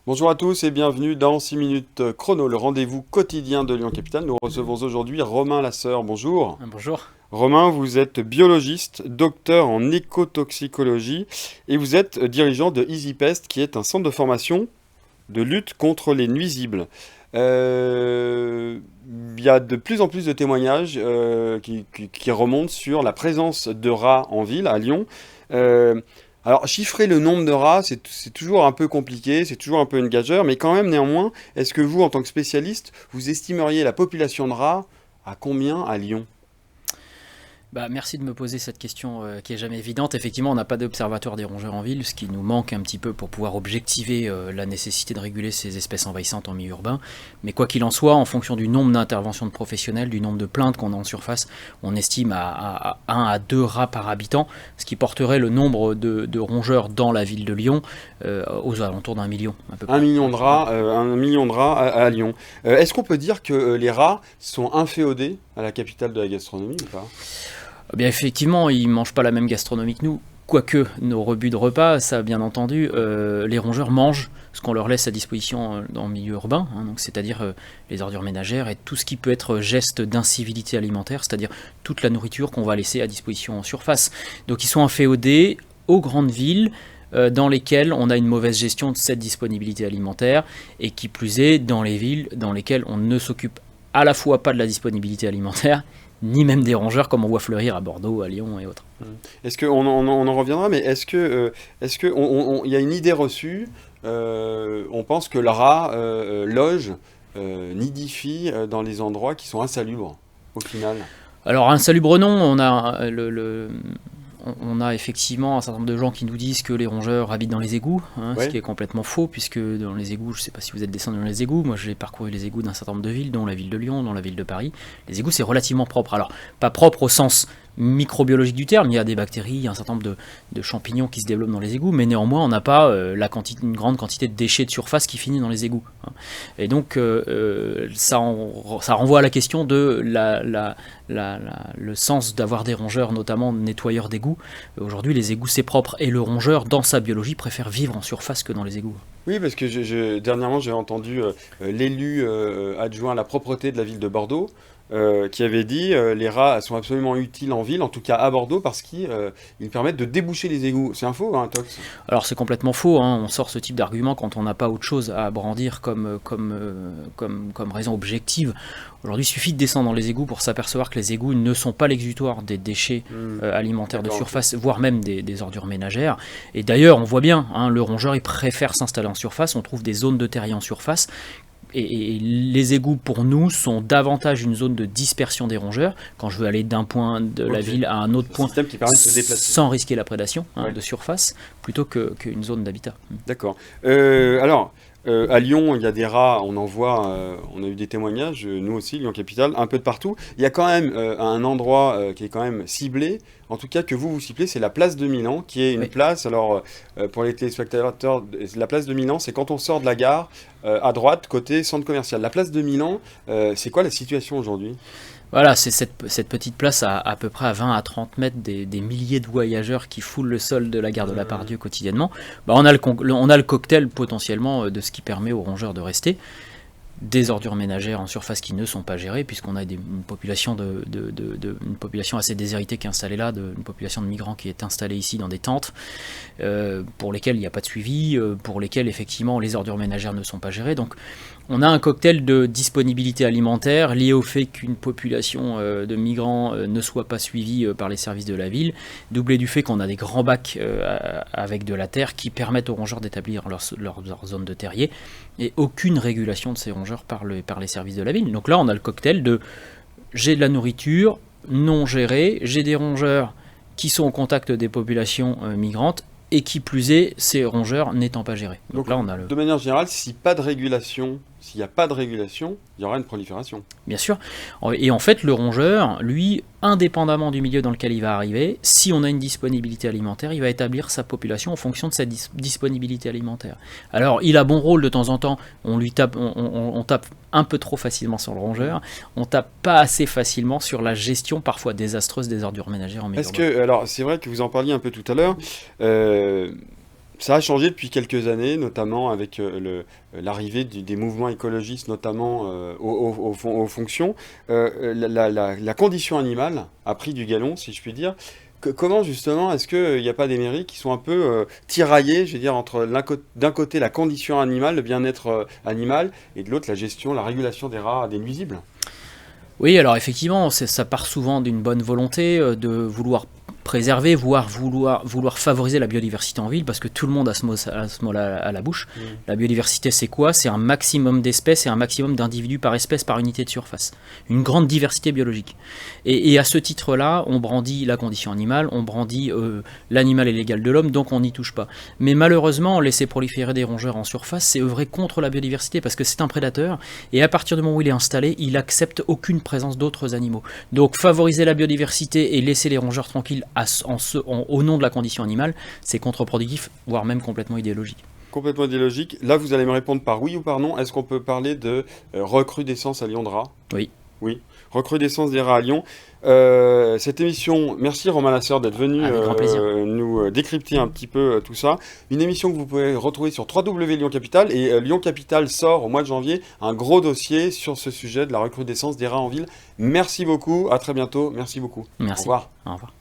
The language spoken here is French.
Bonjour à tous et bienvenue dans 6 minutes chrono, le rendez-vous quotidien de Lyon Capitale. Nous recevons aujourd'hui Romain Lasseur. Bonjour. Bonjour. Romain, vous êtes biologiste, docteur en écotoxicologie et vous êtes dirigeant de EasyPest qui est un centre de formation de lutte contre les nuisibles. Euh, Il y a de plus en plus de témoignages qui remontent sur la présence de rats en ville, à Lyon. Euh, alors, chiffrer le nombre de rats, c'est toujours un peu compliqué, c'est toujours un peu une gageure, mais quand même, néanmoins, est-ce que vous, en tant que spécialiste, vous estimeriez la population de rats à combien à Lyon? Merci de me poser cette question qui est jamais évidente. Effectivement, on n'a pas d'observatoire des rongeurs en ville, ce qui nous manque un petit peu pour pouvoir objectiver la nécessité de réguler ces espèces envahissantes en milieu urbain. Mais quoi qu'il en soit, en fonction du nombre d'interventions de professionnels, du nombre de plaintes qu'on a en surface, on estime à 1 à 2 rats par habitant, ce qui porterait le nombre de rongeurs dans la ville de Lyon aux alentours d'1 million à peu Un près. million de rats, 1 million de rats à Lyon. Est-ce qu'on peut dire que les rats sont inféodés à la capitale de la gastronomie ou pas? Effectivement, ils ne mangent pas la même gastronomie que nous. Quoique nos rebuts de repas, ça bien entendu, les rongeurs mangent ce qu'on leur laisse à disposition dans le milieu urbain, hein, donc c'est-à-dire les ordures ménagères et tout ce qui peut être geste d'incivilité alimentaire, c'est-à-dire toute la nourriture qu'on va laisser à disposition en surface. Donc ils sont inféodés aux grandes villes dans lesquelles on a une mauvaise gestion de cette disponibilité alimentaire et qui plus est dans les villes dans lesquelles on ne s'occupe à la fois pas de la disponibilité alimentaire ni même des rongeurs comme on voit fleurir à Bordeaux, à Lyon et autres. Mm. Est-ce que on en reviendra, mais est-ce que il y a une idée reçue, on pense que le rat loge, nidifie dans les endroits qui sont insalubres, au final. Alors insalubre non, on a effectivement un certain nombre de gens qui nous disent que les rongeurs habitent dans les égouts, hein, ce Oui, qui est complètement faux, puisque dans les égouts, je ne sais pas si vous êtes descendu dans les égouts, moi j'ai parcouru les égouts d'un certain nombre de villes, dont la ville de Lyon, dont la ville de Paris. Les égouts c'est relativement propre. Alors, pas propre au sens microbiologique du terme, il y a des bactéries, il y a un certain nombre de champignons qui se développent dans les égouts, mais néanmoins on n'a pas une grande quantité de déchets de surface qui finit dans les égouts, hein. Et donc ça renvoie à la question de le sens d'avoir des rongeurs, notamment nettoyeurs d'égouts. Aujourd'hui, les égouts c'est propre et le rongeur, dans sa biologie, préfère vivre en surface que dans les égouts. oui, parce que dernièrement j'ai entendu l'élu adjoint à la propreté de la ville de Bordeaux qui avait dit les rats sont absolument utiles en ville, en tout cas à Bordeaux, parce qu'ils permettent de déboucher les égouts. C'est un faux, hein, Tox? Alors c'est complètement faux, hein. On sort ce type d'argument quand on n'a pas autre chose à brandir comme raison objective. Aujourd'hui, il suffit de descendre dans les égouts pour s'apercevoir que les égouts ne sont pas l'exutoire des déchets Hmm, alimentaires de d'accord, ok. surface, voire même des ordures ménagères. Et d'ailleurs, on voit bien, hein, le rongeur, il préfère s'installer en surface, on trouve des zones de terrier en surface, et les égouts pour nous sont davantage une zone de dispersion des rongeurs quand je veux aller d'un point de la Ok. ville à un autre Un point système qui permet de se déplacer. sans risquer la prédation, hein, Ouais. de surface plutôt qu'une zone d'habitat. D'accord. Alors, à Lyon, il y a des rats, on en voit, on a eu des témoignages, nous aussi, Lyon Capitale, un peu de partout. Il y a quand même un endroit qui est quand même ciblé, en tout cas que vous ciblez, c'est la place de Milan, qui est une Oui. place, alors pour les téléspectateurs, la place de Milan, c'est quand on sort de la gare, à droite, côté centre commercial. La place de Milan, c'est quoi la situation aujourd'hui? Voilà, c'est cette petite place à peu près à 20 à 30 mètres des milliers de voyageurs qui foulent le sol de la gare de la Hmm, Pardieu quotidiennement. On a on a le cocktail potentiellement de ce qui permet aux rongeurs de rester. Des ordures ménagères en surface qui ne sont pas gérées, puisqu'on a une population, une population assez déshéritée qui est installée là, une population de migrants qui est installée ici dans des tentes, pour lesquelles il n'y a pas de suivi, pour lesquelles effectivement les ordures ménagères ne sont pas gérées. Donc on a un cocktail de disponibilité alimentaire lié au fait qu'une population de migrants ne soit pas suivie par les services de la ville, doublé du fait qu'on a des grands bacs avec de la terre qui permettent aux rongeurs d'établir leur zone de terrier, et aucune régulation de ces rongeurs par les services de la ville. Donc là, on a le cocktail de j'ai de la nourriture non gérée, j'ai des rongeurs qui sont au contact des populations migrantes, et qui plus est, ces rongeurs n'étant pas gérés. Donc Donc, là, on a le... de manière générale, s'il n'y a pas de régulation, il y aura une prolifération. Bien sûr. Et en fait, le rongeur, lui, indépendamment du milieu dans lequel il va arriver, si on a une disponibilité alimentaire, il va établir sa population en fonction de cette disponibilité alimentaire. Alors, il a bon rôle de temps en temps, on tape un peu trop facilement sur le rongeur, on tape pas assez facilement sur la gestion parfois désastreuse des ordures ménagères en milieu Est-ce urbain. que, alors c'est vrai que vous en parliez un peu tout à l'heure, euh, Ça a changé depuis quelques années, notamment avec l'arrivée des mouvements écologistes, notamment aux fonctions. La condition animale a pris du galon, si je puis dire. Comment justement est-ce qu'il n'y a pas des mairies qui sont un peu tiraillées, je veux dire, entre d'un côté la condition animale, le bien-être animal, et de l'autre la gestion, la régulation des rats, des nuisibles? Oui, alors effectivement, ça part souvent d'une bonne volonté de vouloir préserver, voire vouloir favoriser la biodiversité en ville, parce que tout le monde a ce mot-là à la bouche. La biodiversité, c'est quoi? C'est un maximum d'espèces et un maximum d'individus par espèce par unité de surface. Une grande diversité biologique. Et à ce titre-là, on brandit la condition animale, on brandit l'animal est l'égal de l'homme, donc on n'y touche pas. Mais malheureusement, laisser proliférer des rongeurs en surface, c'est œuvrer contre la biodiversité, parce que c'est un prédateur, et à partir du moment où il est installé, il accepte aucune présence d'autres animaux. Donc favoriser la biodiversité et laisser les rongeurs tranquilles au nom de la condition animale, c'est contre-productif, voire même complètement idéologique. Complètement idéologique. Là, vous allez me répondre par oui ou par non. Est-ce qu'on peut parler de recrudescence à Lyon de rats? Oui. Oui, recrudescence des rats à Lyon. Cette émission, merci Romain Lasseur d'être venu Avec grand plaisir. nous décrypter un petit peu tout ça. Une émission que vous pouvez retrouver sur www.Lyon Capital. Et Lyon Capital sort au mois de janvier un gros dossier sur ce sujet de la recrudescence des rats en ville. Merci beaucoup, à très bientôt. Merci beaucoup. Merci. Au revoir. Au revoir.